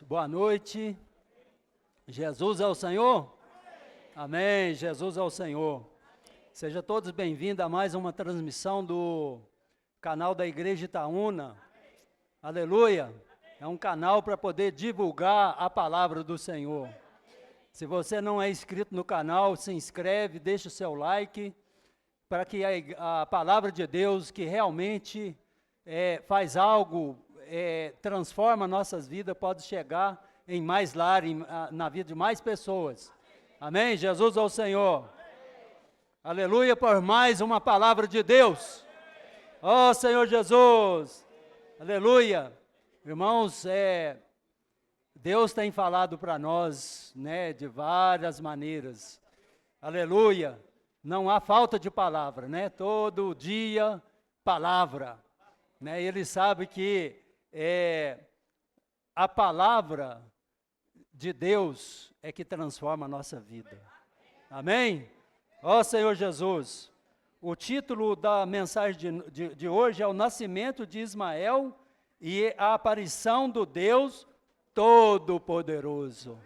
irmãos, boa noite. Jesus é o Senhor? Amém. Jesus é o Senhor. Sejam todos bem-vindos a mais uma transmissão do canal da Igreja Itaúna. Aleluia. É um canal para poder divulgar a palavra do Senhor. Se você não é inscrito no canal, se inscreve, deixa o seu like, para que a palavra de Deus, que realmente faz algo, transforma nossas vidas, pode chegar em mais lar, na vida de mais pessoas. Amém? Jesus é o Senhor. Aleluia por mais uma palavra de Deus. Ó Senhor Jesus. Aleluia. Irmãos, Deus tem falado para nós, né, de várias maneiras. Aleluia. Não há falta de palavra, né? Todo dia, palavra. Né? Ele sabe que a palavra de Deus é que transforma a nossa vida. Amém? Ó Senhor Jesus, o título da mensagem de hoje é o nascimento de Ismael e a aparição do Deus Todo-Poderoso.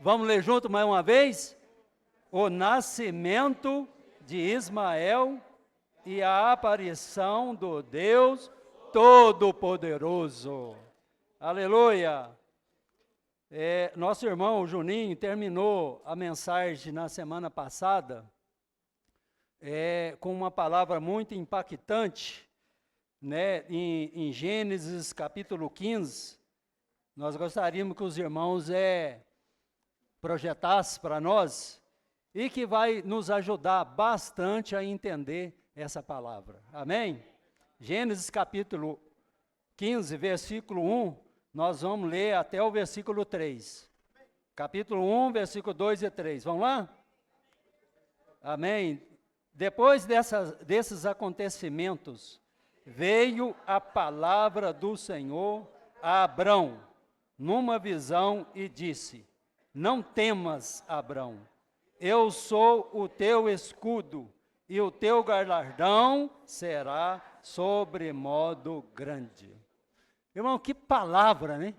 Vamos ler junto mais uma vez? O nascimento de Ismael e a aparição do Deus Todo-Poderoso. Aleluia! Nosso irmão Juninho terminou a mensagem na semana passada com uma palavra muito impactante, né, em Gênesis capítulo 15. Nós gostaríamos que os irmãos projetassem para nós e que vai nos ajudar bastante a entender essa palavra. Amém? Gênesis capítulo 15, versículo 1, nós vamos ler até o versículo 3. Capítulo 1, versículo 2 e 3. Vamos lá? Amém? Depois desses acontecimentos, veio a palavra do Senhor a Abrão, numa visão, e disse: Não temas, Abrão, eu sou o teu escudo, e o teu galardão será sobremodo grande. Irmão, que palavra, né?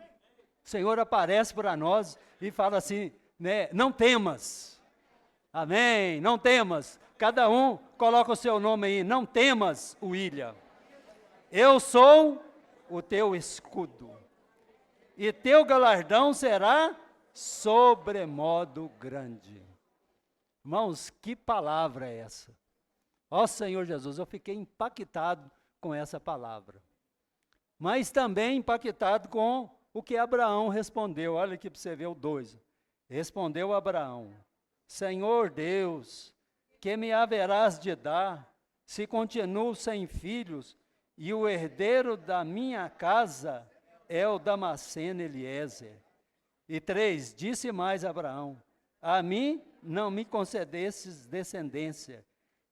O Senhor aparece para nós e fala assim, né? Não temas. Amém? Não temas. Cada um coloca o seu nome aí. Não temas, William. Eu sou o teu escudo. E teu galardão será sobremodo grande. Irmãos, que palavra é essa? Ó Senhor Jesus, eu fiquei impactado com essa palavra. Mas também impactado com o que Abraão respondeu. Olha aqui para você ver o 2. Respondeu Abraão: Senhor Deus, que me haverás de dar, se continuo sem filhos, e o herdeiro da minha casa é o Damasceno Eliezer. E 3, disse mais Abraão: a mim não me concedestes descendência,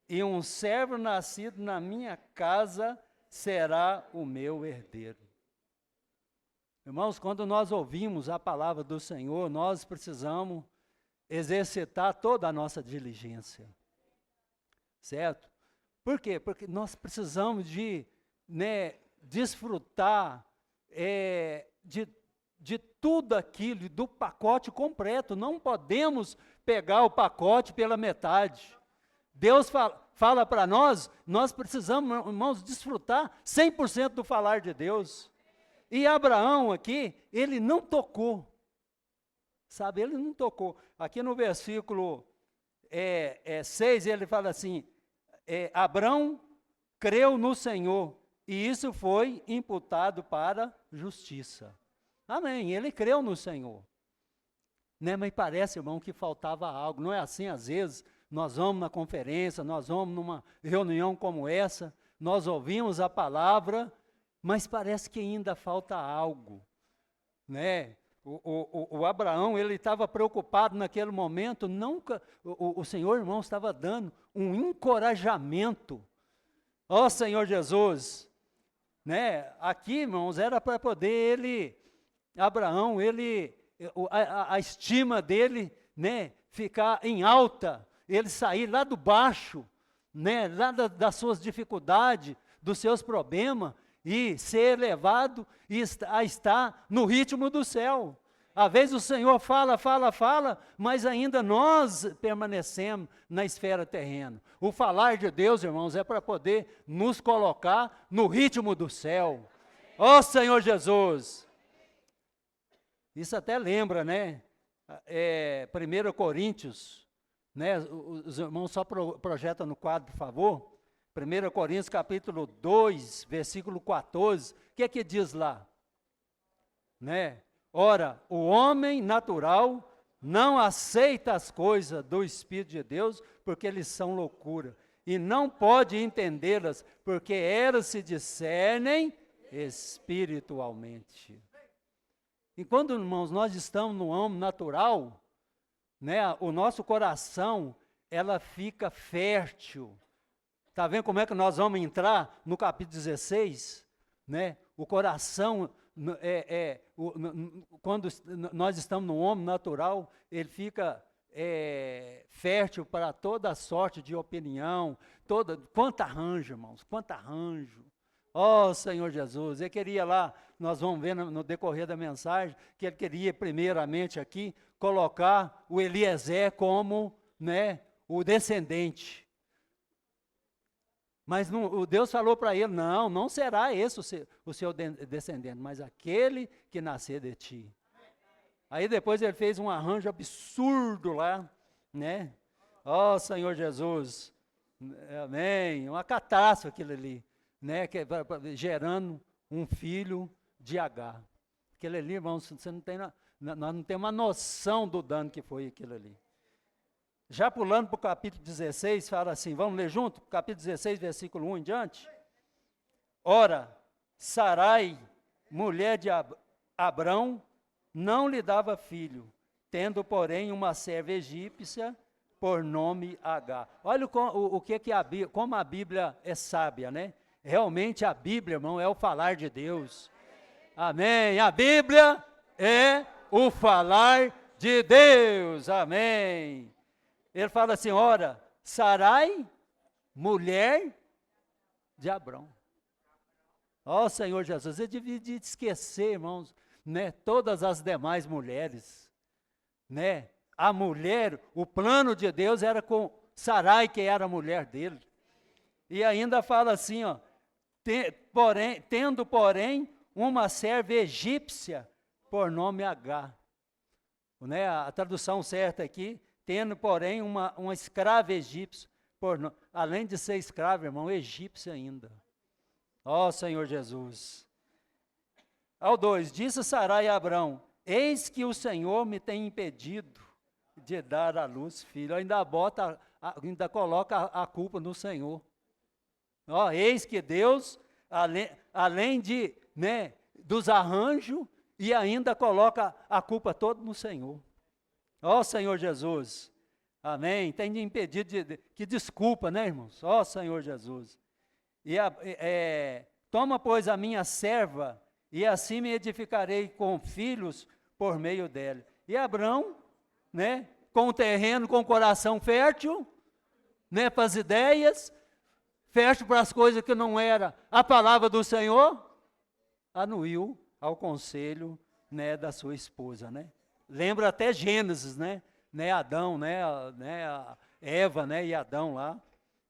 e um servo nascido na minha casa será o meu herdeiro. Irmãos, quando nós ouvimos a palavra do Senhor, nós precisamos exercitar toda a nossa diligência. Certo? Por quê? Porque nós precisamos de desfrutar de tudo aquilo, do pacote completo. Não podemos pegar o pacote pela metade. Deus fala para nós precisamos, irmãos, desfrutar 100% do falar de Deus. E Abraão aqui, ele não tocou. Sabe, ele não tocou. Aqui no versículo 6, ele fala assim, Abraão creu no Senhor, e isso foi imputado para justiça. Amém, ele creu no Senhor. Né, mas parece, irmão, que faltava algo. Não é assim, às vezes, nós vamos na conferência, nós vamos numa reunião como essa, nós ouvimos a palavra, mas parece que ainda falta algo. Né? O Abraão, ele estava preocupado naquele momento, o Senhor, irmão, estava dando um encorajamento. Ó Senhor Jesus, né? Aqui, irmãos, era para poder Abraão, a estima dele, né, ficar em alta, ele sair lá do baixo, né, lá das suas dificuldades, dos seus problemas, e ser elevado a estar no ritmo do céu. Às vezes o Senhor fala, fala, fala, mas ainda nós permanecemos na esfera terrena. O falar de Deus, irmãos, é para poder nos colocar no ritmo do céu. Ó Senhor Jesus! Isso até lembra, né? 1 Coríntios, né? Os irmãos só projetam no quadro, por favor. 1 Coríntios capítulo 2, versículo 14. O que é que diz lá? Né? Ora, o homem natural não aceita as coisas do Espírito de Deus, porque eles são loucura, e não pode entendê-las, porque elas se discernem espiritualmente. E quando, irmãos, nós estamos no homem natural, né, o nosso coração, ela fica fértil. Está vendo como é que nós vamos entrar no capítulo 16? Né? O coração... quando nós estamos no homem natural, ele fica fértil para toda sorte de opinião, quanto arranjo, irmãos, quanto arranjo. Ó Senhor Jesus, ele queria lá, nós vamos ver no decorrer da mensagem, que ele queria primeiramente aqui, colocar o Eliezer como, né, o descendente. Mas o Deus falou para ele, não será esse o seu descendente, mas aquele que nascer de ti. Aí depois ele fez um arranjo absurdo lá, né? Ó Senhor Jesus, amém, uma catástrofe aquilo ali, né? Gerando um filho de Agar. Aquilo ali, irmãos, nós não temos uma noção do dano que foi aquilo ali. Já pulando para o capítulo 16, fala assim, vamos ler junto? Capítulo 16, versículo 1 em diante. Ora, Sarai, mulher de Abrão, não lhe dava filho, tendo, porém, uma serva egípcia, por nome Agar. Olha como a Bíblia é sábia, né? Realmente a Bíblia, irmão, é o falar de Deus. Amém. A Bíblia é o falar de Deus. Amém. Ele fala assim, ora, Sarai, mulher de Abrão. Ó Senhor Jesus, eu devia de esquecer, irmãos, né, todas as demais mulheres, né? A mulher, o plano de Deus era com Sarai, que era a mulher dele. E ainda fala assim, ó, tendo, porém, uma serva egípcia, por nome Agar. Né, a tradução certa aqui, tendo, porém, uma escrava egípcia, além de ser escrava, irmão, egípcia ainda. Ó Senhor Jesus. Ao 2, disse Sarai a Abrão, eis que o Senhor me tem impedido de dar à luz filho. Ainda coloca a culpa no Senhor. Ó, eis que Deus, além de, né, dos arranjos, e ainda coloca a culpa toda no Senhor. Ó Senhor Jesus, amém, tem de impedir, que desculpa, né, irmãos? Ó Senhor Jesus, toma, pois, a minha serva, e assim me edificarei com filhos por meio dela. E Abrão, né, com o terreno, com o coração fértil, né, para as ideias, fértil para as coisas que não era a palavra do Senhor, anuiu ao conselho, né, da sua esposa, né? Lembra até Gênesis, né? Adão, né? Eva, né? E Adão lá,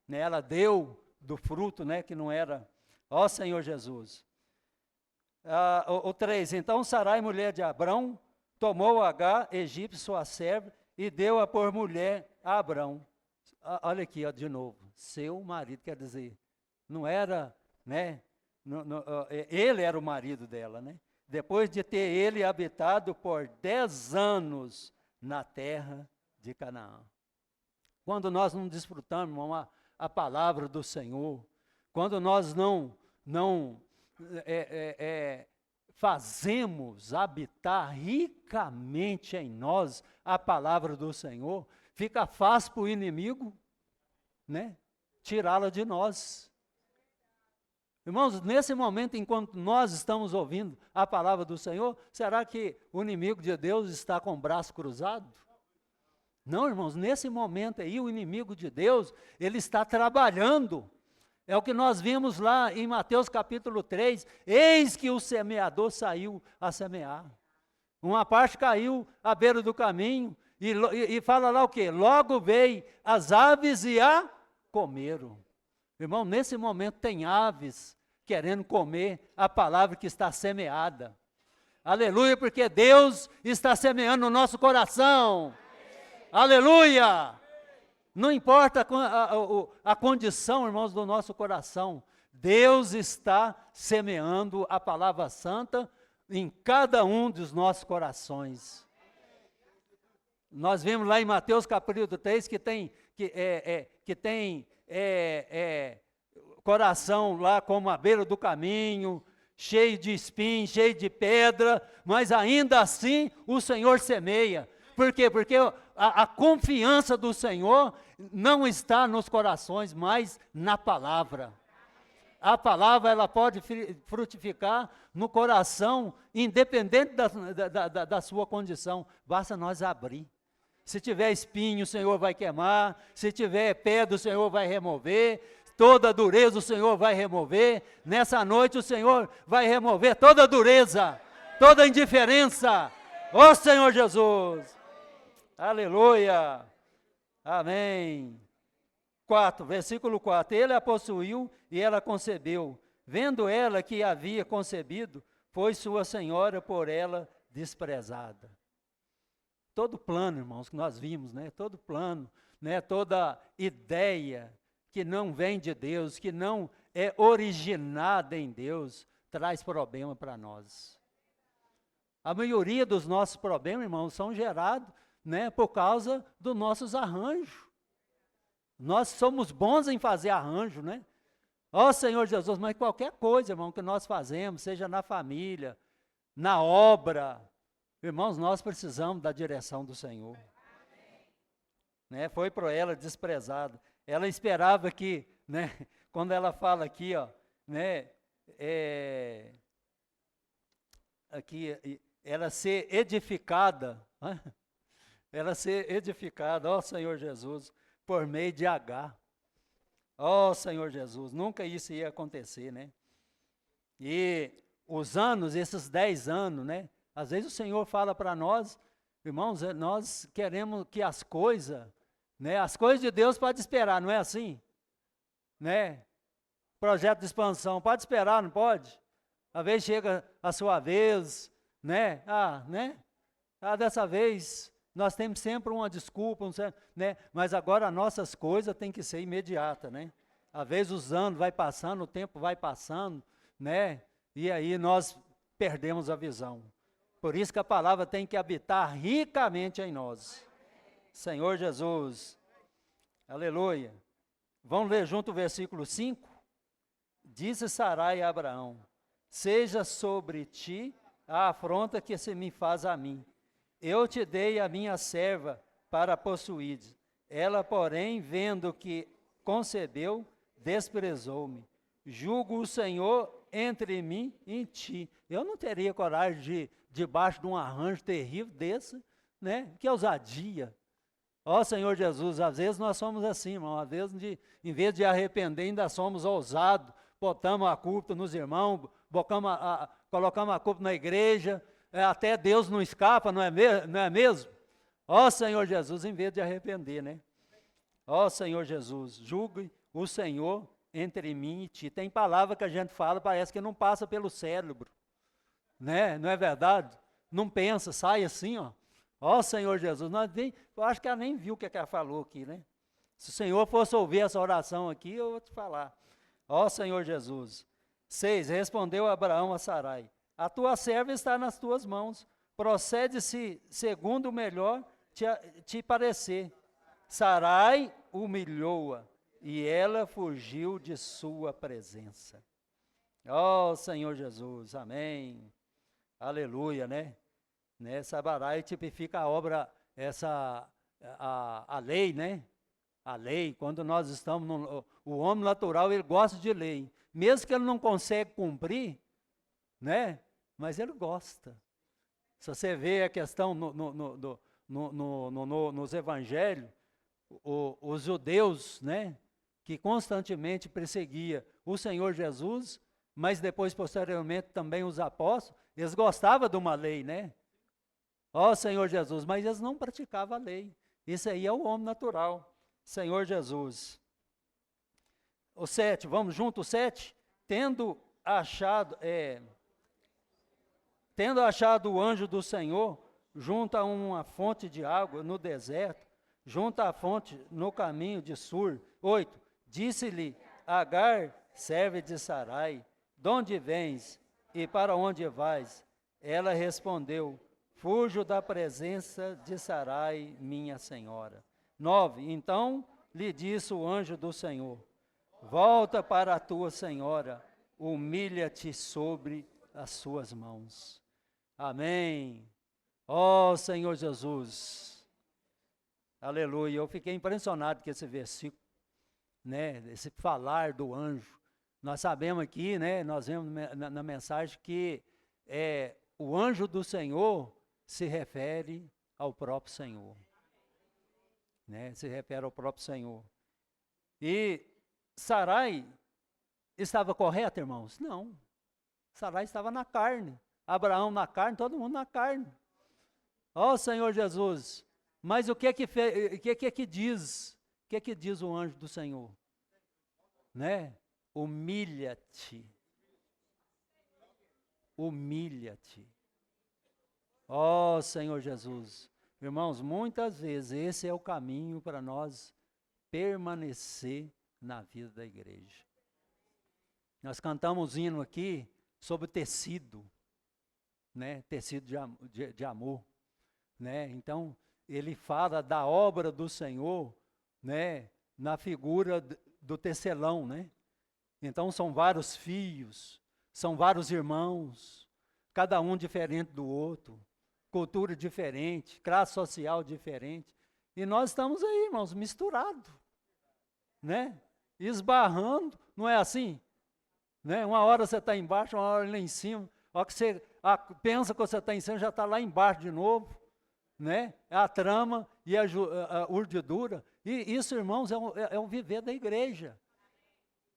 né? Ela deu do fruto, né? Que não era. Ó Senhor Jesus. O 3, então Sarai, mulher de Abrão, tomou Agar, egípcio, sua serva, e deu-a por mulher a Abrão. Olha aqui, ó, de novo, seu marido, quer dizer, não era, né? Ele era o marido dela, né? Depois de ter ele habitado por 10 anos na terra de Canaã. Quando nós não desfrutamos, irmão, a palavra do Senhor, quando nós não fazemos habitar ricamente em nós a palavra do Senhor, fica fácil para o inimigo, né, tirá-la de nós. Irmãos, nesse momento, enquanto nós estamos ouvindo a palavra do Senhor, será que o inimigo de Deus está com o braço cruzado? Não, irmãos, nesse momento aí, o inimigo de Deus, ele está trabalhando. É o que nós vimos lá em Mateus capítulo 3, eis que o semeador saiu a semear. Uma parte caiu à beira do caminho, e fala lá o quê? Logo veio as aves e a comeram. Irmão, nesse momento tem aves querendo comer a palavra que está semeada. Aleluia, porque Deus está semeando no nosso coração. Aleluia! Não importa a condição, irmãos, do nosso coração, Deus está semeando a palavra santa em cada um dos nossos corações. Nós vimos lá em Mateus capítulo 3 que tem coração lá como a beira do caminho, cheio de espinhos, cheio de pedra, mas ainda assim o Senhor semeia. Por quê? Porque a confiança do Senhor não está nos corações, mas na palavra. A palavra ela pode frutificar no coração, independente da sua condição, basta nós abrir. Se tiver espinho, o Senhor vai queimar, se tiver pedra, o Senhor vai remover, toda dureza o Senhor vai remover. Nessa noite o Senhor vai remover toda dureza, toda indiferença. Ó Senhor Jesus! Aleluia! Amém! 4, versículo 4, ele a possuiu e ela concebeu. Vendo ela que havia concebido, foi sua senhora por ela desprezada. Todo plano, irmãos, que nós vimos, né? Todo plano, né? Toda ideia que não vem de Deus, que não é originada em Deus, traz problema para nós. A maioria dos nossos problemas, irmãos, são gerados, né, por causa dos nossos arranjos. Nós somos bons em fazer arranjo, né? Ó Senhor Jesus, mas qualquer coisa, irmão, que nós fazemos, seja na família, na obra, irmãos, nós precisamos da direção do Senhor. Né? Foi por ela desprezada. Ela esperava que, né, quando ela fala aqui, ó, né, aqui, ela ser edificada, né? Ela ser edificada, ó Senhor Jesus, por meio de Agar. Ó Senhor Jesus, nunca isso ia acontecer, né? E os anos, esses 10 anos, né? Às vezes o Senhor fala para nós, irmãos, nós queremos que as coisas, né? As coisas de Deus podem esperar, não é assim? Né? Projeto de expansão, pode esperar, não pode? Às vezes chega a sua vez, né? Dessa vez nós temos sempre uma desculpa, né? Mas agora as nossas coisas têm que ser imediatas, né? Às vezes os anos vai passando, o tempo vai passando, né? E aí nós perdemos a visão. Por isso que a palavra tem que habitar ricamente em nós. Senhor Jesus, aleluia. Vamos ler junto o versículo 5? Disse Sarai a Abraão: seja sobre ti a afronta que se me faz a mim. Eu te dei a minha serva para possuir. Ela, porém, vendo que concebeu, desprezou-me. Julgo o Senhor entre mim e ti. Eu não teria coragem de, debaixo de um arranjo terrível desse, né? Que ousadia. Ó Senhor Jesus, às vezes nós somos assim, irmão. Às vezes, em vez de arrepender, ainda somos ousados. Botamos a culpa nos irmãos, colocamos a culpa na igreja. Até Deus não escapa, não é mesmo? Ó Senhor Jesus, em vez de arrepender, né? Ó Senhor Jesus, julgue o Senhor entre mim e ti. Tem palavra que a gente fala, parece que não passa pelo cérebro, né? Não é verdade? Não pensa, sai assim, ó. Ó Senhor Jesus, eu acho que ela nem viu o que ela falou aqui, né? Se o Senhor fosse ouvir essa oração aqui, eu vou te falar. Ó Senhor Jesus. 6, respondeu Abraão a Sarai: a tua serva está nas tuas mãos, procede-se segundo o melhor te parecer. Sarai humilhou-a, e ela fugiu de sua presença. Ó Senhor Jesus, amém, aleluia, né? Sarai tipifica a obra, a lei, né? A lei, quando nós estamos, o homem natural, ele gosta de lei, mesmo que ele não consiga cumprir, né? Mas ele gosta. Se você vê a questão nos evangelhos, os judeus, né, que constantemente perseguia o Senhor Jesus, mas depois, posteriormente, também os apóstolos, eles gostavam de uma lei, né? Ó Senhor Jesus, mas eles não praticavam a lei. Isso aí é o homem natural. Senhor Jesus. O 7, vamos junto, o 7. Tendo achado o anjo do Senhor, junto a uma fonte de água no deserto, junto à fonte no caminho de Sur. 8, disse-lhe Agar, serva de Sarai, de onde vens e para onde vais? Ela respondeu, fujo da presença de Sarai, minha senhora. 9, então lhe disse o anjo do Senhor, volta para a tua senhora, humilha-te sobre as suas mãos. Amém. Ó Senhor Jesus. Aleluia. Eu fiquei impressionado com esse versículo, né? Esse falar do anjo. Nós sabemos aqui, né? Nós vemos na mensagem que o anjo do Senhor se refere ao próprio Senhor. Né? Se refere ao próprio Senhor. E Sarai estava correta, irmãos? Não. Sarai estava na carne. Abraão na carne, todo mundo na carne. Ó Senhor Jesus. Mas o que diz? O que diz o anjo do Senhor? Né? Humilha-te. Humilha-te. Ó Senhor Jesus. Irmãos, muitas vezes esse é o caminho para nós permanecer na vida da igreja. Nós cantamos hino aqui sobre tecido, né? Tecido de amor, né? Então, ele fala da obra do Senhor, né? Na figura do tecelão, né? Então, são vários fios, são vários irmãos, cada um diferente do outro, cultura diferente, classe social diferente, e nós estamos aí, irmãos, misturados, né? Esbarrando, não é assim? Né? Uma hora você está embaixo, uma hora lá em cima, a hora que você pensa que você está em cima, já está lá embaixo de novo, né? A trama e a urdidura, e isso, irmãos, é o viver da igreja,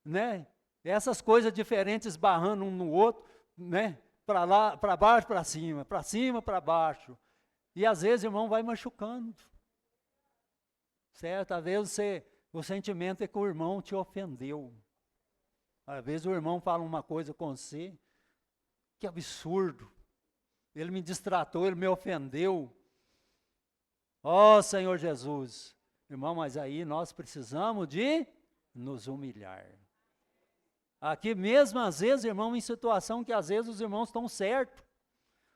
né? Essas coisas diferentes esbarrando um no outro, né? Para lá, para baixo, para cima, para baixo, e às vezes, irmão, vai machucando, certo? Às vezes o sentimento é que o irmão te ofendeu. Às vezes o irmão fala uma coisa com você, que absurdo, ele me distratou, ele me ofendeu. Ó Senhor Jesus, irmão, mas aí nós precisamos de nos humilhar. Aqui mesmo, às vezes, irmão, em situação que às vezes os irmãos estão certos.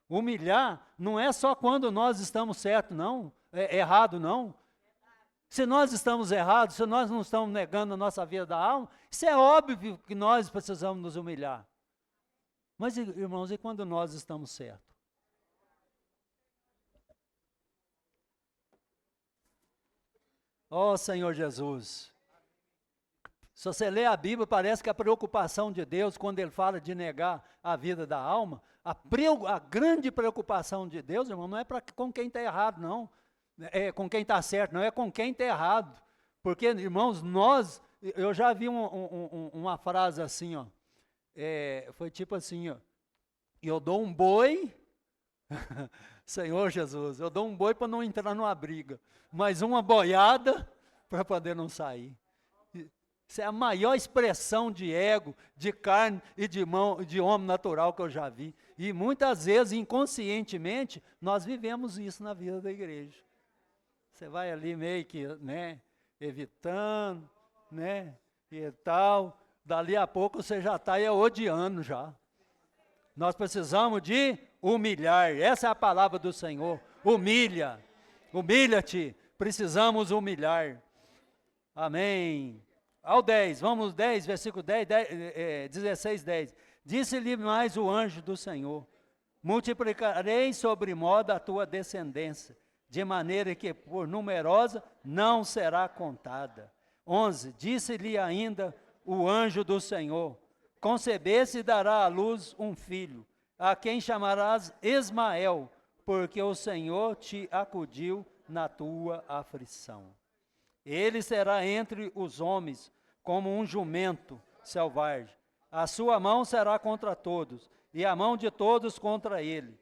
Humilhar não é só quando nós estamos certos, não, errado não. Se nós estamos errados, se nós não estamos negando a nossa vida da alma, isso é óbvio que nós precisamos nos humilhar. Mas, irmãos, e quando nós estamos certos? Ó Senhor Jesus. Se você lê a Bíblia, parece que a preocupação de Deus, quando Ele fala de negar a vida da alma, a grande preocupação de Deus, irmão, não é com quem está errado, não. É com quem está certo, não é com quem está errado. Porque, irmãos, eu já vi uma frase assim, ó, foi tipo assim, ó, eu dou um boi, Senhor Jesus, eu dou um boi para não entrar numa briga, mas uma boiada para poder não sair. Isso é a maior expressão de ego, de carne e de homem natural que eu já vi. E muitas vezes, inconscientemente, nós vivemos isso na vida da igreja. Você vai ali meio que, né, evitando, né, e tal. Dali a pouco você já está odiando já. Nós precisamos de humilhar. Essa é a palavra do Senhor. Humilha. Humilha-te. Precisamos humilhar. Amém. Ao 10, vamos 10, versículo 16, 10. Disse-lhe mais o anjo do Senhor, multiplicarei sobremodo a tua descendência, de maneira que por numerosa não será contada. 11, disse-lhe ainda o anjo do Senhor, concebesse e dará à luz um filho, a quem chamarás Ismael, porque o Senhor te acudiu na tua aflição. Ele será entre os homens como um jumento selvagem. A sua mão será contra todos, e a mão de todos contra ele.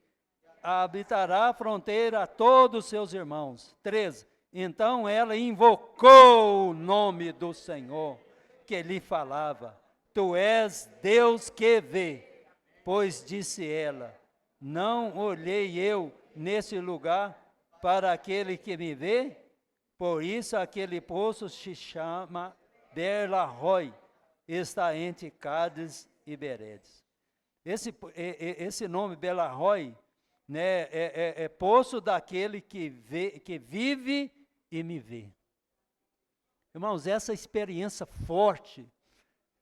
habitará a fronteira a todos os seus irmãos. 13. Então ela invocou o nome do Senhor que lhe falava. Tu és Deus que vê. Pois disse ela, não olhei eu nesse lugar para aquele que me vê? Por isso aquele poço se chama Beer-lahai, está entre Cádiz e Beredes. Esse nome Beer-lahai, né, é poço daquele que vive e me vê. Irmãos, essa experiência forte,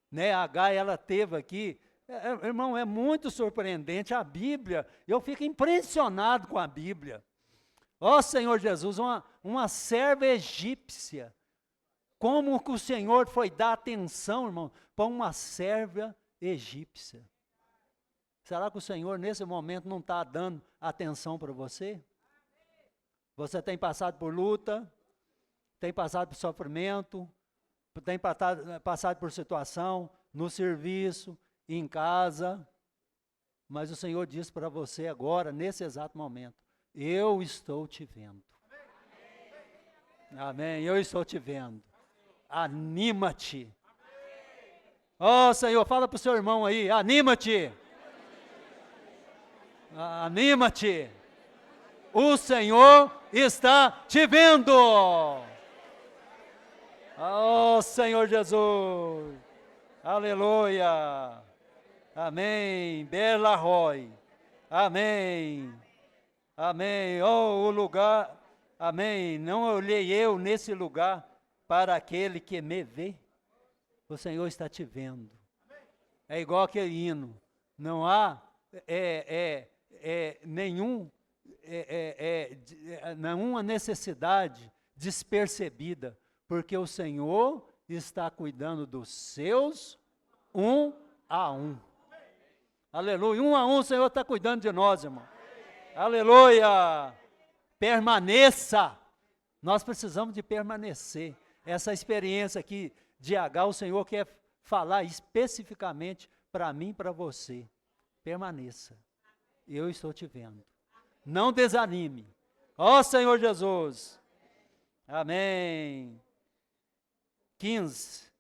né, a Agar, ela teve aqui, irmão, é muito surpreendente a Bíblia, eu fico impressionado com a Bíblia. Ó Senhor Jesus, uma serva egípcia, como que o Senhor foi dar atenção, irmão, para uma serva egípcia? Será que o Senhor nesse momento não está dando atenção para você? Você tem passado por luta, tem passado por sofrimento, tem passado por situação, no serviço, em casa, mas o Senhor diz para você agora, nesse exato momento, eu estou te vendo. Amém, eu estou te vendo. Anima-te. Ó Senhor, fala para o seu irmão aí, anima-te. Anima-te. O Senhor está te vendo. Oh Senhor Jesus. Aleluia. Amém. Beer-lahai. Amém. Amém. Oh, o lugar. Amém. Não olhei eu nesse lugar para aquele que me vê. O Senhor está te vendo. É igual aquele hino. Não há nenhuma necessidade despercebida, porque o Senhor está cuidando dos seus um a um. Aleluia. Um a um o Senhor está cuidando de nós, irmão. Aleluia. Permaneça. Nós precisamos de permanecer. Essa experiência aqui de Agar, o Senhor quer falar especificamente para mim e para você. Permaneça. Eu estou te vendo. Não desanime. Ó Senhor Jesus. Amém. 15.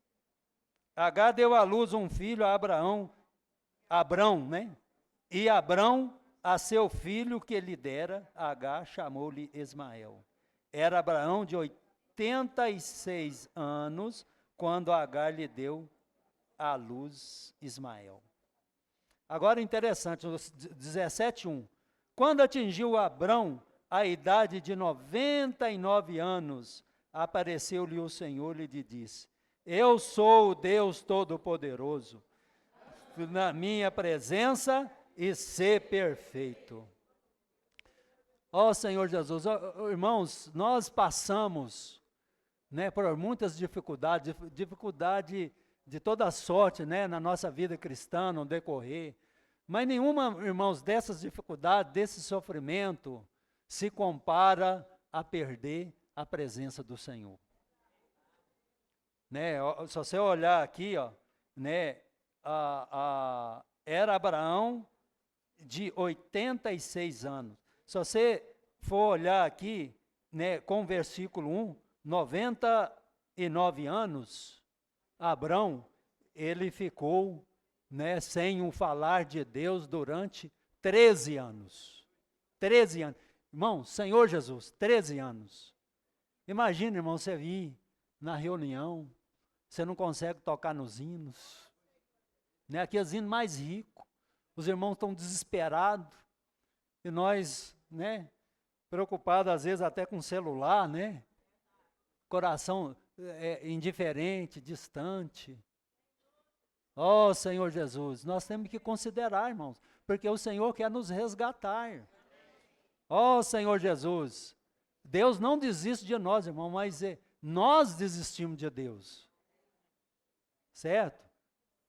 Agar deu à luz um filho a Abrão, né? E Abrão, a seu filho que lhe dera, Agar chamou-lhe Ismael. Era Abraão de 86 anos, quando Agar lhe deu à luz Ismael. Agora interessante, 17:1. Quando atingiu Abrão a idade de 99 anos, apareceu-lhe o Senhor e lhe disse, eu sou o Deus Todo-Poderoso, na minha presença e ser perfeito. Ó Senhor Jesus, irmãos, nós passamos, né, por muitas dificuldades de toda sorte, né, na nossa vida cristã, no decorrer, mas nenhuma, irmãos, dessas dificuldades, desse sofrimento, se compara a perder a presença do Senhor. Né, se você olhar aqui, ó, né, era Abraão de 86 anos. Se você for olhar aqui, né, com o versículo 1, 99 anos, Abrão, ele ficou, né, sem o falar de Deus durante 13 anos. 13 anos. Irmão, Senhor Jesus, 13 anos. Imagina, irmão, você vir na reunião, você não consegue tocar nos hinos, né, aqueles hinos mais ricos, os irmãos estão desesperados, e nós, né, preocupados às vezes até com o celular, né, coração indiferente, distante. Ó Senhor Jesus, nós temos que considerar, irmãos, porque o Senhor quer nos resgatar. Ó Senhor Jesus, Deus não desiste de nós, irmão, mas nós desistimos de Deus. Certo?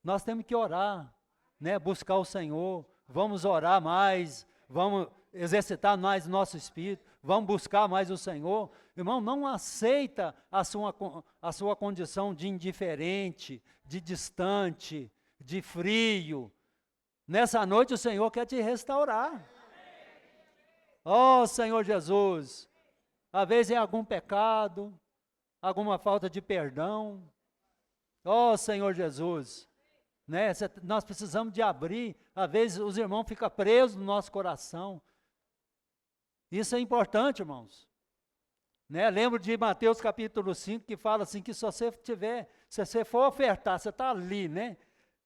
Nós temos que orar, né, buscar o Senhor, vamos orar mais, vamos exercitar mais o nosso espírito, vamos buscar mais o Senhor. Irmão, não aceita a sua condição de indiferente, de distante, de frio. Nessa noite o Senhor quer te restaurar. Ó Senhor Jesus, às vezes é algum pecado, alguma falta de perdão. Ó Senhor Jesus, né? Nós precisamos de abrir, às vezes os irmãos ficam presos no nosso coração. Isso é importante, irmãos. Né? Lembro de Mateus capítulo 5, que fala assim, que se você for ofertar, você está ali, né?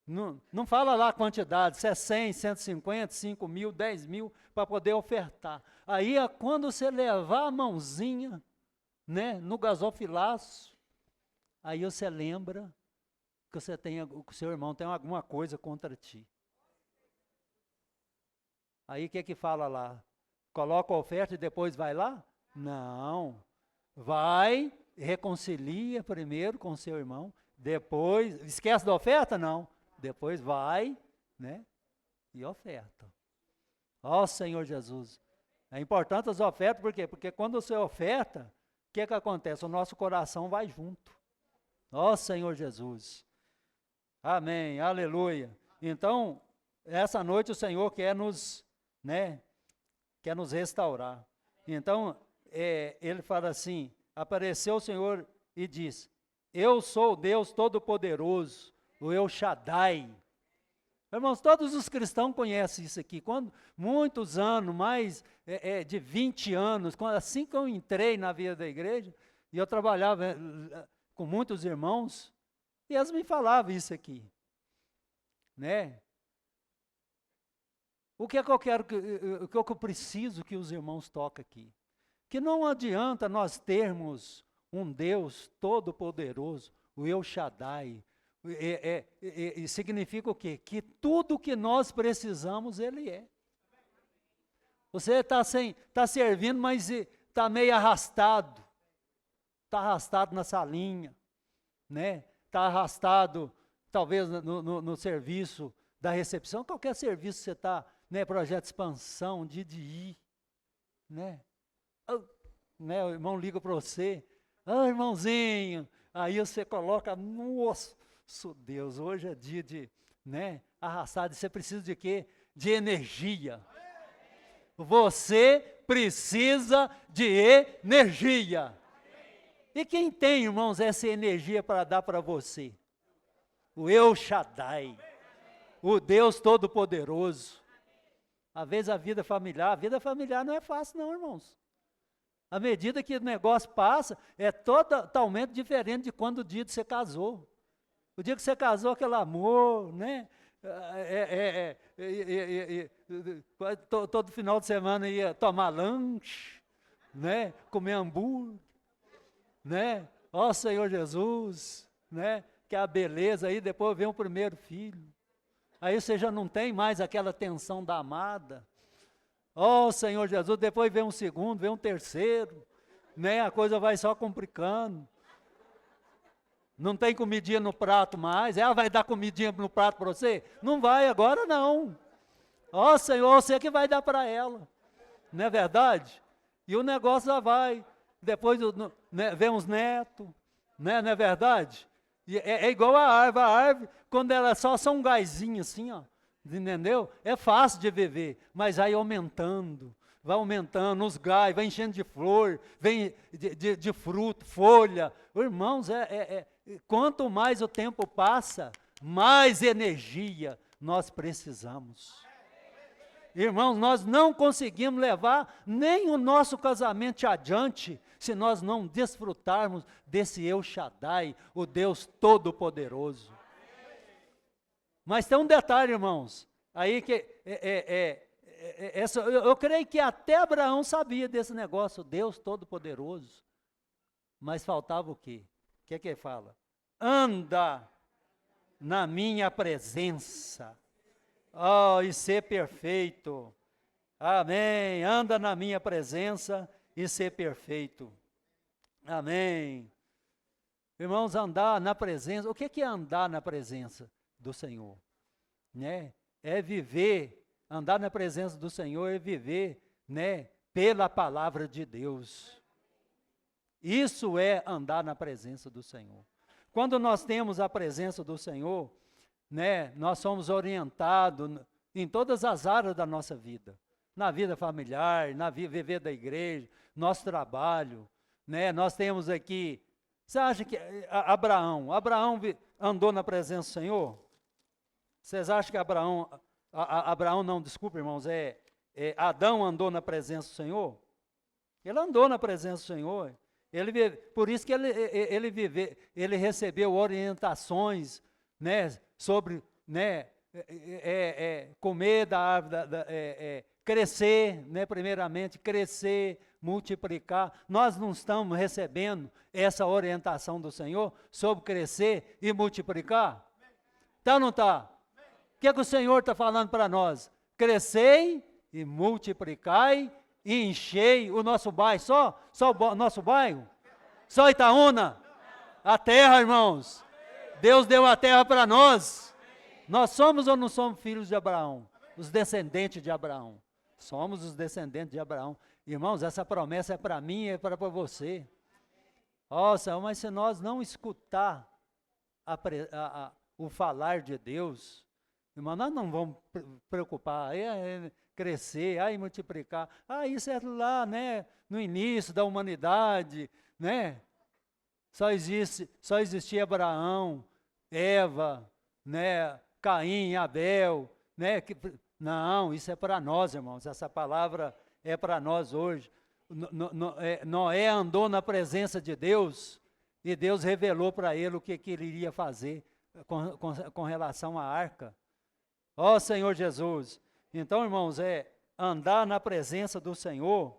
Não fala lá a quantidade, se é 100, 150, 5 mil, 10 mil, para poder ofertar. Aí, quando você levar a mãozinha, né, no gasofilaço, aí você lembra que o seu irmão tem alguma coisa contra ti. Aí, o que fala lá? Coloca a oferta e depois vai lá? Não. Vai, reconcilia primeiro com o seu irmão, depois, esquece da oferta? Não. Depois vai, né, e oferta. Ó Senhor Jesus. É importante as ofertas, por quê? Porque quando você oferta, o que acontece? O nosso coração vai junto. Ó Senhor Jesus. Amém, aleluia. Então, essa noite o Senhor quer nos restaurar. Então, ele fala assim, apareceu o Senhor e disse, eu sou o Deus Todo-Poderoso, o El Shaddai. Irmãos, todos os cristãos conhecem isso aqui. Quando, muitos anos, mais de 20 anos, assim que eu entrei na vida da igreja, e eu trabalhava com muitos irmãos, e eles me falavam isso aqui. Né? O que é que eu quero, o que eu preciso que os irmãos toquem aqui? Que não adianta nós termos um Deus todo-poderoso, o El Shaddai, significa o quê? Que tudo que nós precisamos, Ele é. Você está servindo, mas está meio arrastado. Está arrastado na salinha, né? Está arrastado, talvez, no serviço da recepção, qualquer serviço que você está, né? Projeto de expansão, de ir, né? O irmão liga para você, irmãozinho, aí você coloca, nossa, Deus, hoje é dia de, né, arrastar, você precisa de quê? De energia. Você precisa de energia. E quem tem, irmãos, essa energia para dar para você? O El Shaddai, o Deus Todo-Poderoso. Às vezes a vida familiar não é fácil não, irmãos. À medida que o negócio passa, é totalmente diferente de quando o dia que você casou. O dia que você casou, aquele amor, né? Todo final de semana ia tomar lanche, né? Comer hambúrguer, né? Ó Senhor Jesus, né? Que é a beleza, aí depois vem o primeiro filho. Aí você já não tem mais aquela tensão da amada. Ó Senhor Jesus, depois vem um segundo, vem um terceiro, né? A coisa vai só complicando. Não tem comidinha no prato mais, ela vai dar comidinha no prato para você? Não vai agora não. Ó Senhor, você que vai dar para ela, não é verdade? E o negócio já vai, depois né, vem uns netos, né, não é verdade? E é igual a árvore, quando ela é só um gásinho assim, ó, entendeu? É fácil de viver, mas aí vai aumentando os galhos, vai enchendo de flor, vem de fruto, folha. Irmãos, quanto mais o tempo passa, mais energia nós precisamos. Irmãos, nós não conseguimos levar nem o nosso casamento adiante se nós não desfrutarmos desse El Shaddai, o Deus Todo-Poderoso. Mas tem um detalhe, irmãos, aí que eu creio que até Abraão sabia desse negócio, Deus Todo-Poderoso. Mas faltava o quê? O que ele fala? Anda na minha presença. Oh, e ser perfeito. Amém. Anda na minha presença e ser perfeito. Amém. Irmãos, andar na presença. O que é andar na presença do Senhor? Né? É viver, andar na presença do Senhor é viver, né, pela palavra de Deus. Isso é andar na presença do Senhor. Quando nós temos a presença do Senhor, né, nós somos orientados em todas as áreas da nossa vida. na vida familiar, viver da igreja, nosso trabalho, né? Nós temos aqui, você acha que Abraão andou na presença do Senhor? Vocês acham que Abraão não, desculpa irmãos, Adão andou na presença do Senhor? Ele andou na presença do Senhor. Por isso que ele recebeu orientações, né, sobre, né, comer da árvore, crescer, né, primeiramente, crescer, multiplicar. Nós não estamos recebendo essa orientação do Senhor sobre crescer e multiplicar? Tá ou não está? O que o Senhor está falando para nós? Crescei e multiplicai e enchei o nosso bairro. Só o nosso bairro? Só Itaúna? A terra, irmãos. Deus deu a terra para nós. Nós somos ou não somos filhos de Abraão? Os descendentes de Abraão. Somos os descendentes de Abraão. Irmãos, essa promessa é para mim e é para você. Ó Senhor, mas se nós não escutar o falar de Deus, irmão, nós não vamos preocupar, crescer, multiplicar. Isso é lá, né, no início da humanidade, né? Só existia Abraão, Eva, né, Caim, Abel, né? Não, isso é para nós, irmãos, essa palavra é para nós hoje. Noé andou na presença de Deus e Deus revelou para ele o que ele iria fazer com relação à arca. Ó Senhor Jesus. Então, irmãos, andar na presença do Senhor,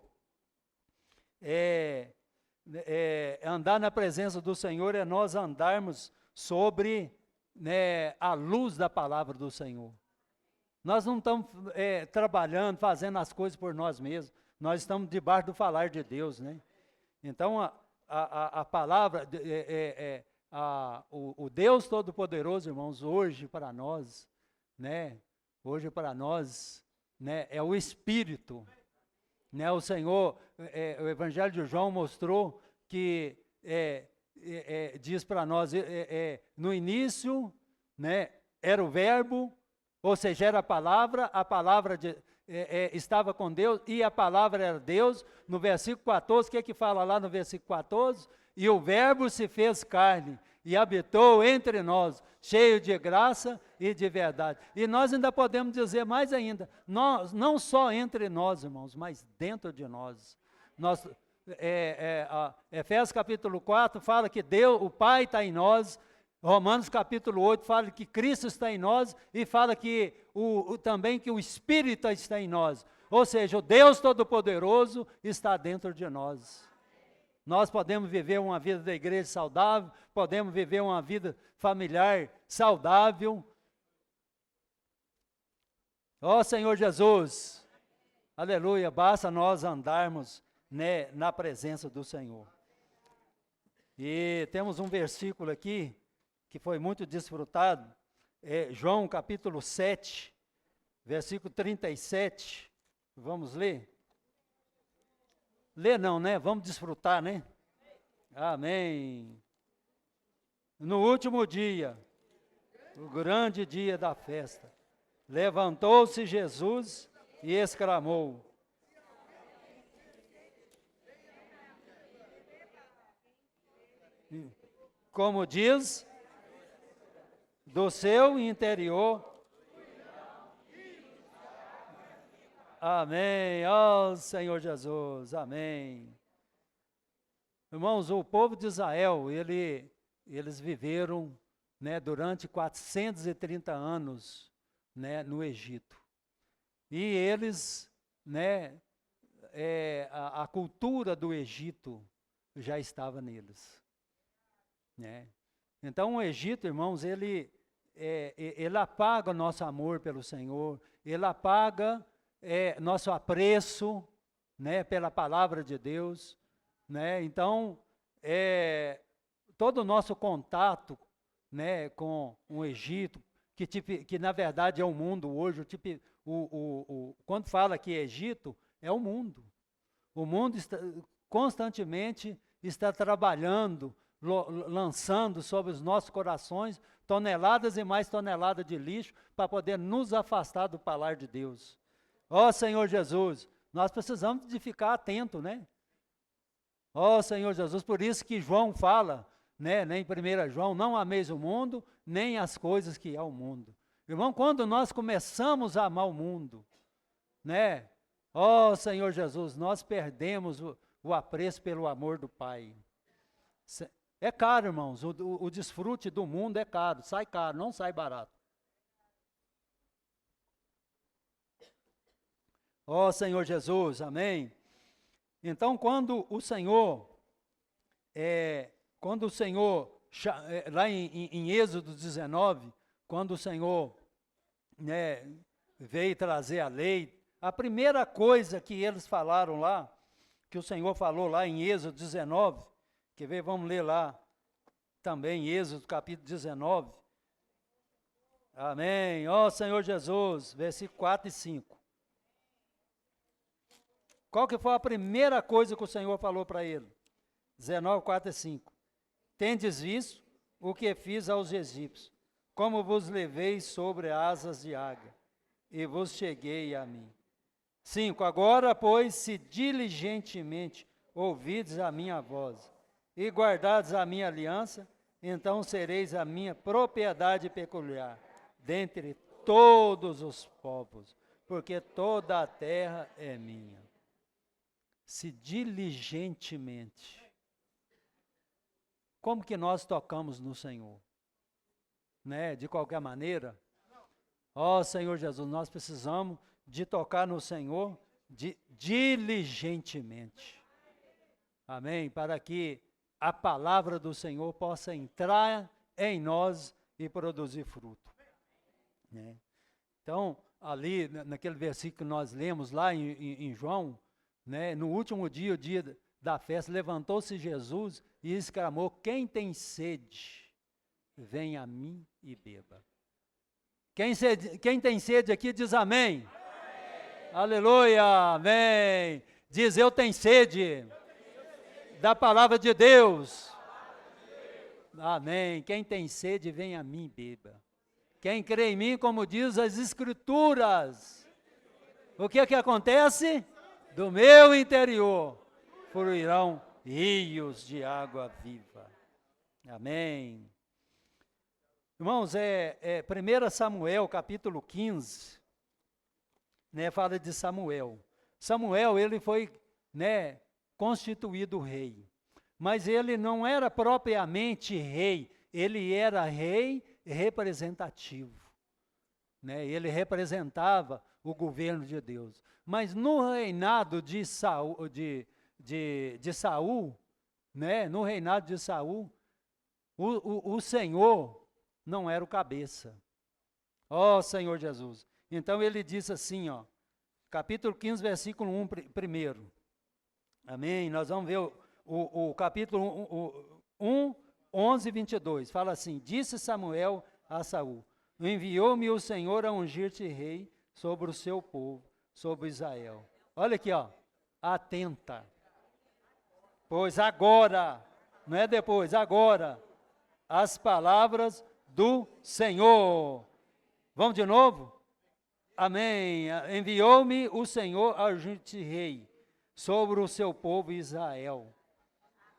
andar na presença do Senhor é nós andarmos sobre, né, a luz da palavra do Senhor. Nós não estamos trabalhando, fazendo as coisas por nós mesmos. Nós estamos debaixo do falar de Deus, né? Então, a palavra, o Deus Todo-Poderoso, irmãos, hoje para nós, né? Hoje para nós, né, é o Espírito, né? O Senhor, o Evangelho de João mostrou que diz para nós, no início, né, era o Verbo, ou seja, era a palavra estava com Deus e a palavra era Deus. No versículo 14, o que fala lá no versículo 14? E o Verbo se fez carne e habitou entre nós, cheio de graça e de verdade. E nós ainda podemos dizer mais ainda, não só entre nós, irmãos, mas dentro de nós. Efésios capítulo 4 fala que Deus, o Pai está em nós. Romanos capítulo 8 fala que Cristo está em nós e fala que também que o Espírito está em nós. Ou seja, o Deus Todo-Poderoso está dentro de nós. Nós podemos viver uma vida da igreja saudável, podemos viver uma vida familiar saudável. Ó Senhor Jesus, aleluia, basta nós andarmos, né, na presença do Senhor. E temos um versículo aqui, que foi muito desfrutado, João capítulo 7, versículo 37, vamos ler? Ler não, né? Vamos desfrutar, né? Amém. No último dia, o grande dia da festa, levantou-se Jesus e exclamou: como diz, do seu interior. Amém, ó Senhor Jesus, amém. Irmãos, o povo de Israel, eles viveram, né, durante 430 anos, né, no Egito. E eles, né, a cultura do Egito já estava neles, né? Então o Egito, irmãos, ele apaga o nosso amor pelo Senhor, ele apaga nosso apreço, né, pela palavra de Deus, né? Então, todo o nosso contato, né, com o Egito, que na verdade é o mundo hoje, quando fala que Egito, é o mundo. O mundo constantemente está trabalhando, lançando sobre os nossos corações toneladas e mais toneladas de lixo para poder nos afastar do falar de Deus. Ó Senhor Jesus, nós precisamos de ficar atento, né? Ó Senhor Jesus, por isso que João fala, né, em 1 João, não ameis o mundo, nem as coisas que há o mundo. Irmão, quando nós começamos a amar o mundo, né? Ó Senhor Jesus, nós perdemos o apreço pelo amor do Pai. É caro, irmãos, o desfrute do mundo é caro, sai caro, não sai barato. Ó Senhor Jesus, amém? Então, quando o Senhor, lá em Êxodo 19, quando o Senhor, né, veio trazer a lei, a primeira coisa que eles falaram lá, que o Senhor falou lá em Êxodo 19, quer ver, vamos ler lá também, Êxodo capítulo 19, amém, ó Senhor Jesus, versículo 4 e 5. Qual que foi a primeira coisa que o Senhor falou para ele? 19, 4 e 5. Tendes visto o que fiz aos egípcios, como vos levei sobre asas de águia, e vos cheguei a mim. 5. Agora, pois, se diligentemente ouvides a minha voz, e guardares a minha aliança, então sereis a minha propriedade peculiar, dentre todos os povos, porque toda a terra é minha. Se diligentemente. Como que nós tocamos no Senhor? Né? De qualquer maneira, ó Senhor Jesus, nós precisamos de tocar no Senhor diligentemente. Amém? Para que a palavra do Senhor possa entrar em nós e produzir fruto. Né? Então, ali naquele versículo que nós lemos lá em João, né, no último dia, o dia da festa, levantou-se Jesus e exclamou: quem tem sede, vem a mim e beba. Quem tem sede aqui diz amém. Amém. Aleluia, amém. Diz: eu tenho sede da palavra de Deus. Amém. Quem tem sede, vem a mim e beba. Quem crê em mim, como diz as Escrituras, o que acontece? Do meu interior fluirão rios de água viva. Amém. Irmãos, 1 Samuel, capítulo 15, né, fala de Samuel. Samuel, ele foi, né, constituído rei, mas ele não era propriamente rei, ele era rei representativo. Né, ele representava o governo de Deus. Mas no reinado de Saul, né, no reinado de Saul, o Senhor não era o cabeça. Ó Senhor Jesus. Então ele disse assim, ó, capítulo 15, versículo 1 primeiro. Amém? Nós vamos ver o capítulo 1, 11 e 22. Fala assim: disse Samuel a Saul: enviou-me o Senhor a ungir-te rei sobre o seu povo, sobre Israel. Olha aqui, ó. Atenta. Pois agora, não é depois, agora, as palavras do Senhor. Vamos de novo? Amém. Enviou-me o Senhor a ungir-te rei sobre o seu povo Israel.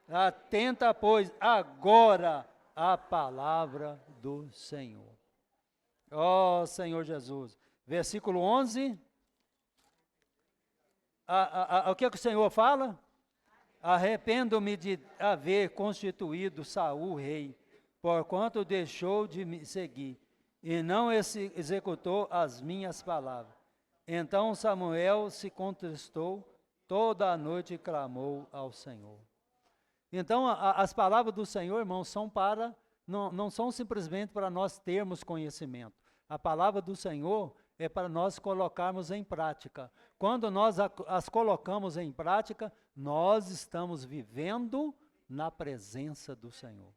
Atenta, pois, agora a palavra do Senhor. Ó Senhor Jesus. Versículo 11. O que o Senhor fala? Arrependo-me de haver constituído Saul rei, porquanto deixou de me seguir, e não executou as minhas palavras. Então Samuel se contristou toda a noite e clamou ao Senhor. Então as palavras do Senhor, irmãos, são não são simplesmente para nós termos conhecimento. A palavra do Senhor é para nós colocarmos em prática. Quando nós as colocamos em prática, nós estamos vivendo na presença do Senhor.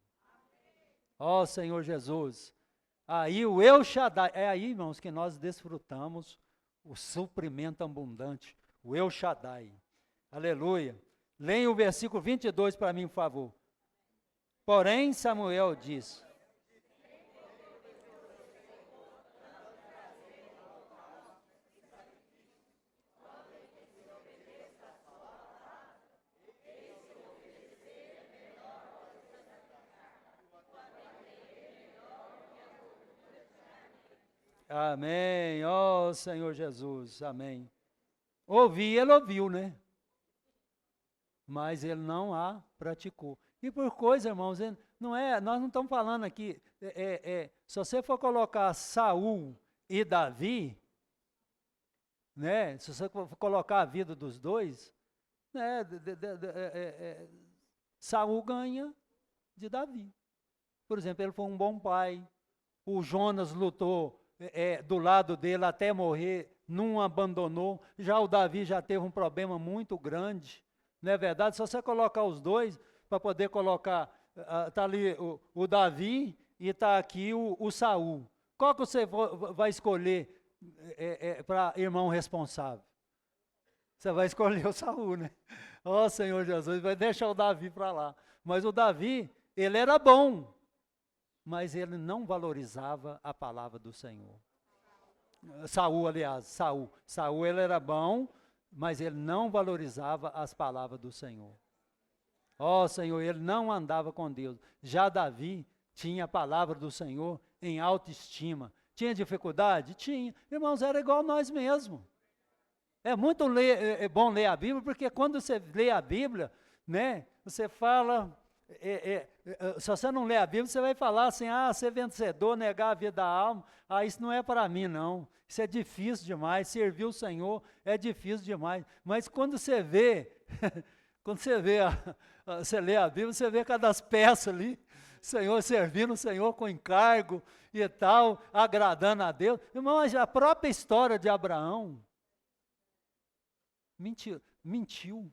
Ó Senhor Jesus, aí o El Shaddai, é aí, irmãos, que nós desfrutamos o suprimento abundante, o El Shaddai. Aleluia. Leia o versículo 22 para mim, por favor. Porém, Samuel diz: Amém. Ó Senhor Jesus. Amém. Ouvir, ele ouviu, né? Mas ele não a praticou. E por coisa, irmãos, não é, nós não estamos falando aqui, se você for colocar Saul e Davi, né, se você for colocar a vida dos dois, né, Saul ganha de Davi. Por exemplo, ele foi um bom pai, o Jonas lutou do lado dele até morrer, não abandonou, já o Davi já teve um problema muito grande, não é verdade? Se você colocar os dois, para poder colocar, está ali o Davi e está aqui o Saul. Qual que você vai escolher para irmão responsável? Você vai escolher o Saul, né? Ó Senhor Jesus, vai deixar o Davi para lá. Mas o Davi, ele era bom, mas ele não valorizava a palavra do Senhor. Saul, aliás, Saul ele era bom, mas ele não valorizava as palavras do Senhor. Ó Senhor, ele não andava com Deus. Já Davi tinha a palavra do Senhor em autoestima. Tinha dificuldade? Tinha. Irmãos, era igual nós mesmos. É muito bom ler a Bíblia, porque quando você lê a Bíblia, né, você fala, se você não lê a Bíblia, você vai falar assim, ser vencedor, negar a vida da alma, isso não é para mim não, isso é difícil demais, servir o Senhor é difícil demais, mas quando você vê, você lê a Bíblia, você vê cada peças ali, Senhor servindo o Senhor com encargo e tal, agradando a Deus. Irmãos, a própria história de Abraão, mentiu.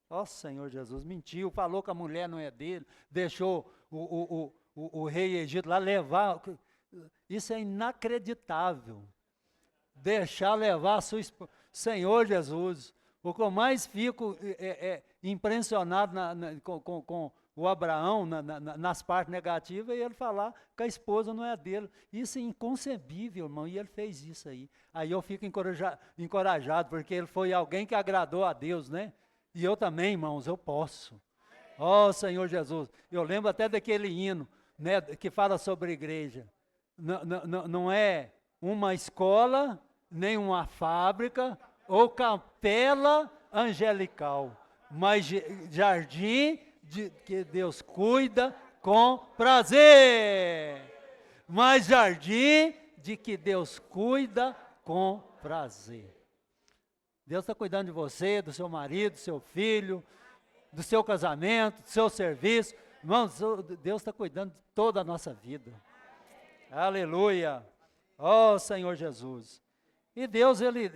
Ó Senhor Jesus, mentiu, falou que a mulher não é dele, deixou o rei Egito lá levar. Isso é inacreditável. Deixar levar a sua esposa. Senhor Jesus, o que eu mais fico impressionado com o Abraão, nas partes negativas, é ele falar que a esposa não é dele. Isso é inconcebível, irmão, e ele fez isso aí. Aí eu fico encorajado, porque ele foi alguém que agradou a Deus, né? E eu também, irmãos, eu posso. Ó Senhor Jesus, eu lembro até daquele hino, né, que fala sobre a igreja. Não é uma escola, nem uma fábrica, ou capela angelical, mas jardim que Deus cuida com prazer. Mas jardim de que Deus cuida com prazer. Deus está cuidando de você, do seu marido, do seu filho, do seu casamento, do seu serviço. Irmãos, Deus está cuidando de toda a nossa vida. Aleluia. Ó Senhor Jesus. E Deus, ele,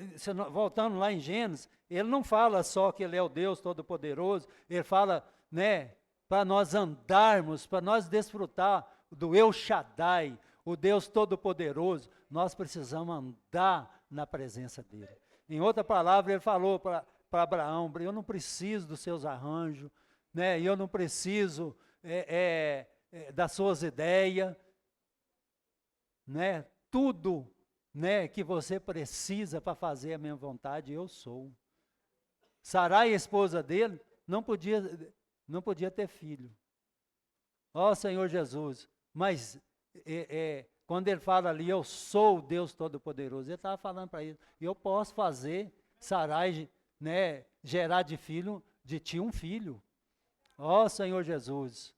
voltando lá em Gênesis, ele não fala só que ele é o Deus Todo-Poderoso, ele fala, né, para nós andarmos, para nós desfrutar do El Shaddai, o Deus Todo-Poderoso, nós precisamos andar na presença dele. Em outra palavra, ele falou para Abraão, eu não preciso dos seus arranjos, né, eu não preciso das suas ideias, né, tudo, né, que você precisa para fazer a minha vontade, eu sou. Sarai, a esposa dele, não podia ter filho. Ó Senhor Jesus, mas quando ele fala ali, eu sou o Deus Todo-Poderoso, ele estava falando para ele, eu posso fazer Sarai, né, gerar de ti um filho. Ó Senhor Jesus.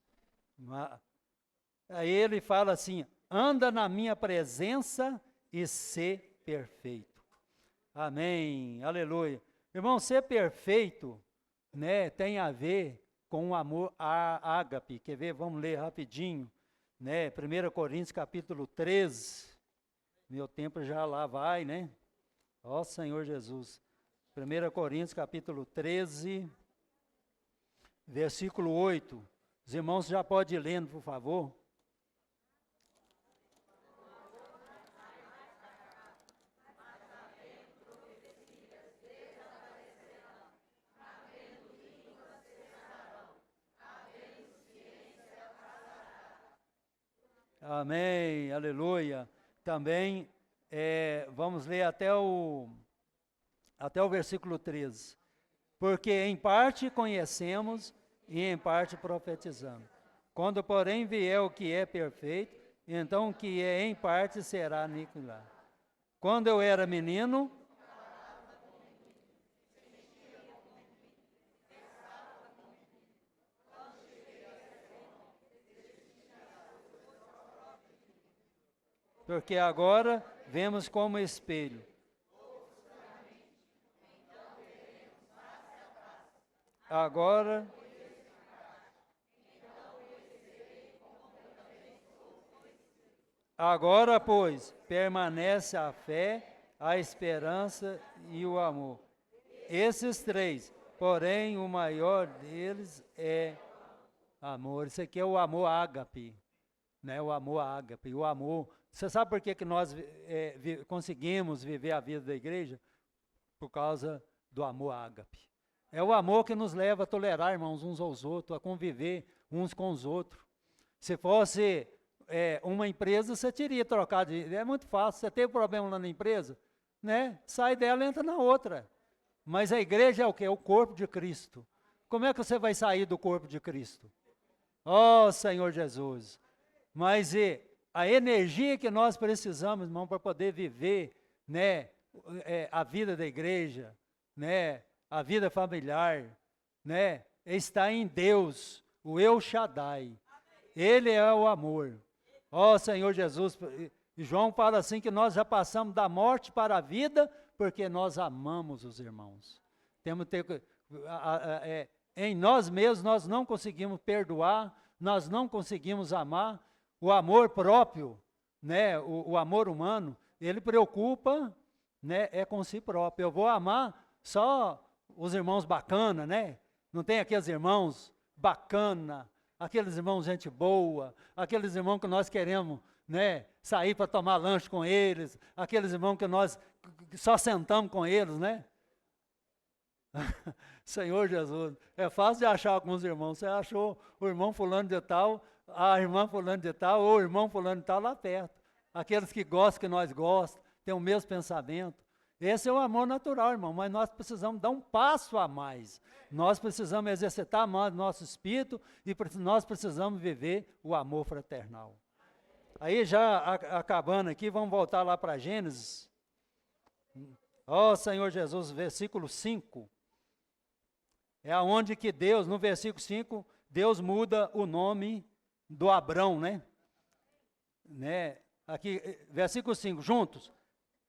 Aí ele fala assim, anda na minha presença e ser perfeito. Amém, aleluia. Irmão, ser perfeito, né, tem a ver com o amor ágape. Quer ver? Vamos ler rapidinho, né? 1 Coríntios capítulo 13. Meu tempo já lá vai, né? Ó Senhor Jesus. 1 Coríntios capítulo 13, versículo 8. Os irmãos já podem ir lendo, por favor. Amém, aleluia. Também vamos ler até o versículo 13. Porque em parte conhecemos e em parte profetizamos. Quando, porém, vier o que é perfeito, então o que é em parte será aniquilado. Quando eu era menino, porque agora vemos como espelho. Agora, pois, permanece a fé, a esperança e o amor. Esses três, porém, o maior deles é amor. Isso aqui é o amor ágape, né? O amor ágape, o amor. Você sabe por que nós conseguimos viver a vida da igreja? Por causa do amor ágape. É o amor que nos leva a tolerar, irmãos, uns aos outros, a conviver uns com os outros. Se fosse uma empresa, você teria trocado de... É muito fácil, você teve problema lá na empresa, né? Sai dela e entra na outra. Mas a igreja é o quê? É o corpo de Cristo. Como é que você vai sair do corpo de Cristo? Ó Senhor Jesus! Mas a energia que nós precisamos, irmão, para poder viver, né, a vida da igreja, né, a vida familiar, né, está em Deus, o El Shaddai. Ele é o amor. Ó Senhor Jesus, e João fala assim que nós já passamos da morte para a vida, porque nós amamos os irmãos. Temos que ter, em nós mesmos nós não conseguimos perdoar, nós não conseguimos amar. O amor próprio, né, o amor humano, ele preocupa, né, com si próprio. Eu vou amar só os irmãos bacana, né? Não tem aqueles irmãos bacana, aqueles irmãos gente boa, aqueles irmãos que nós queremos, né, sair para tomar lanche com eles, aqueles irmãos que nós só sentamos com eles, né? Senhor Jesus, é fácil de achar alguns irmãos. Você achou o irmão fulano de tal, a irmã fulano de tal, ou o irmão fulano de tal lá perto. Aqueles que gostam, que nós gostamos, têm o mesmo pensamento. Esse é o amor natural, irmão, mas nós precisamos dar um passo a mais. Nós precisamos exercitar mais o nosso espírito e nós precisamos viver o amor fraternal. Aí já acabando aqui, vamos voltar lá para Gênesis. Ó Senhor Jesus, versículo 5. É aonde que Deus, no versículo 5, Deus muda o nome do Abrão, né? Aqui, versículo 5, juntos.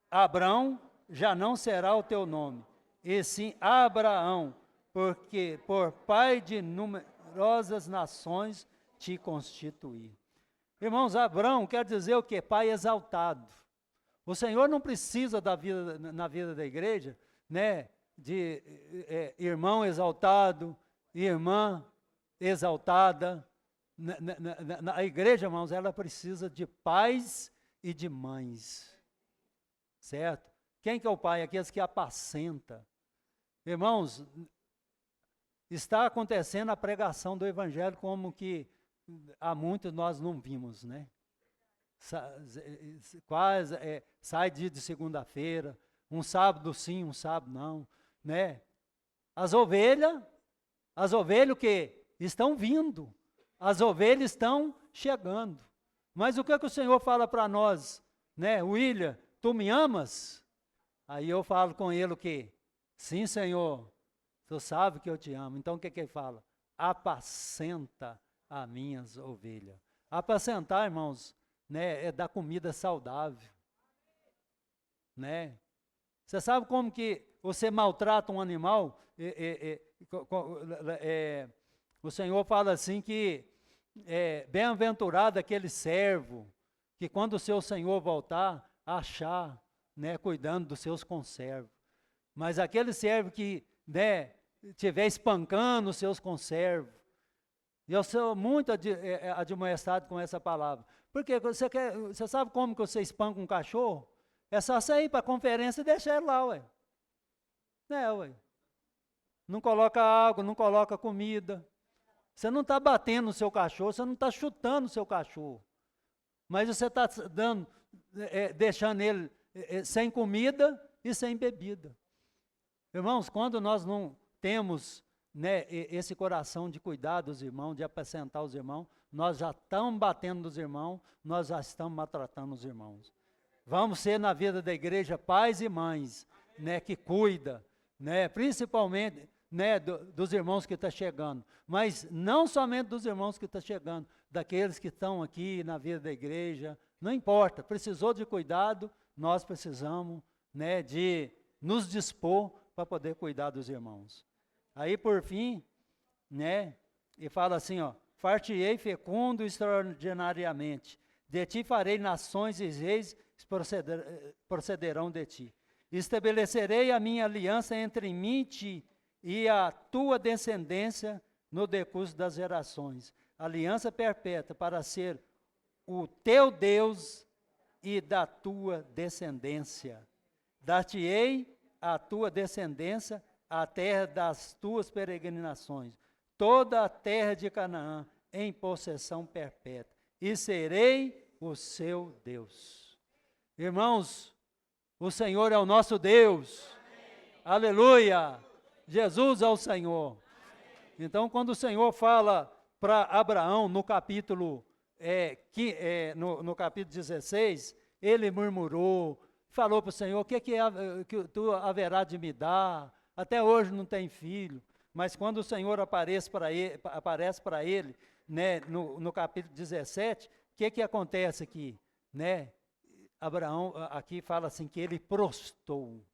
Abrão já não será o teu nome, e sim Abraão, porque por pai de numerosas nações te constituí. Irmãos, Abrão quer dizer o quê? Pai exaltado. O Senhor não precisa na vida da igreja, né, de irmão exaltado, irmã exaltada. Na igreja, irmãos, ela precisa de pais e de mães, certo? Quem que é o pai? Aqueles que apacenta. Irmãos, está acontecendo a pregação do evangelho como que há muito nós não vimos, né? Quase sai dia de segunda-feira, um sábado sim, um sábado não, né? As ovelhas que estão vindo, as ovelhas estão chegando. Mas o que o Senhor fala para nós, né? William, tu me amas? Aí eu falo com ele o quê? Sim, Senhor, tu sabe que eu te amo. Então o que ele fala? Apacenta as minhas ovelhas. Apacentar, irmãos, né, é dar comida saudável, né? Você sabe como que você maltrata um animal? O Senhor fala assim que bem-aventurado aquele servo que quando o seu Senhor voltar, achar, né, cuidando dos seus conservos. Mas aquele servo que, né, estiver espancando os seus conservos, e eu sou muito admoestado com essa palavra. Porque você sabe como que você espanca um cachorro? É só você ir para a conferência e deixar ele lá, ué. Ué. Não coloca água, não coloca comida. Você não está batendo no seu cachorro, você não está chutando o seu cachorro. Mas você está deixando ele sem comida e sem bebida. Irmãos, quando nós não temos, né, esse coração de cuidar dos irmãos, de apacentar os irmãos, nós já estamos batendo nos irmãos, nós já estamos maltratando os irmãos. Vamos ser na vida da igreja pais e mães, né, que cuida, né, principalmente, né, dos irmãos que estão chegando, mas não somente dos irmãos que estão chegando, daqueles que estão aqui na vida da igreja, não importa, precisou de cuidado, nós precisamos, né, de nos dispor para poder cuidar dos irmãos. Aí, por fim, né, e fala assim, ó, far-te-ei fecundo extraordinariamente, de ti farei nações e reis procederão de ti. Estabelecerei a minha aliança entre mim e a tua descendência no decurso das gerações. Aliança perpétua para ser o teu Deus e da tua descendência. Dar-te-ei a tua descendência a terra das tuas peregrinações, toda a terra de Canaã em possessão perpétua, e serei o seu Deus. Irmãos, o Senhor é o nosso Deus. Amém. Aleluia! Jesus é o Senhor. Amém. Então, quando o Senhor fala para Abraão no capítulo, no capítulo 16, ele murmurou, falou para o Senhor, o que tu haverá de me dar? Até hoje não tem filho. Mas quando o Senhor aparece para ele, né, no capítulo 17, o que acontece aqui? Né? Abraão aqui fala assim que ele prostou.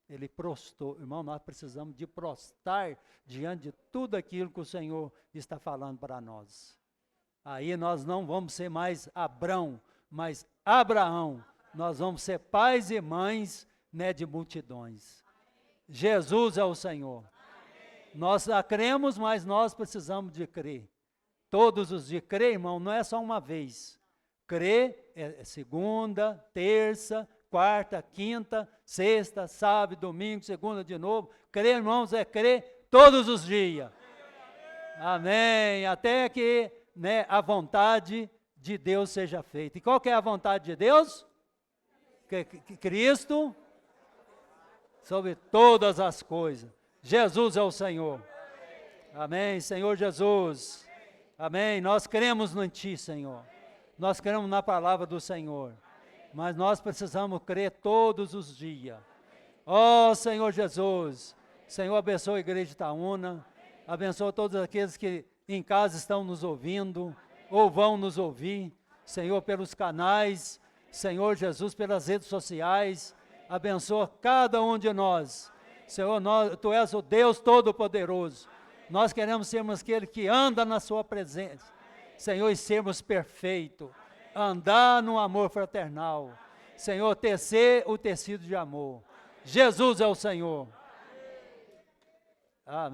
Ele prostou. Irmão, nós precisamos de prostrar diante de tudo aquilo que o Senhor está falando para nós. Aí nós não vamos ser mais Abrão, mas Abraão. Nós vamos ser pais e mães, né, de multidões. Jesus é o Senhor. Nós cremos, mas nós precisamos de crer. Todos os dias. Crer, irmão, não é só uma vez. Crer é segunda, terça, quarta, quinta, sexta, sábado, domingo, segunda de novo. Crer, irmãos, é crer todos os dias. Amém. Até que, né, a vontade de Deus seja feita. E qual que é a vontade de Deus? Que Cristo sobre todas as coisas. Jesus é o Senhor. Amém, Senhor Jesus. Amém. Nós cremos em Ti, Senhor. Nós cremos na palavra do Senhor. Mas nós precisamos crer todos os dias. Ó Senhor Jesus. Senhor, abençoa a igreja de Itaúna. Abençoa todos aqueles que em casa estão nos ouvindo ou vão nos ouvir. Senhor, pelos canais. Senhor Jesus, pelas redes sociais. Abençoa cada um de nós. Senhor, Tu és o Deus Todo-Poderoso. Nós queremos sermos aquele que anda na Sua presença. Senhor, e sermos perfeitos. Andar no amor fraternal. Senhor, tecer o tecido de amor. Jesus é o Senhor. Amém.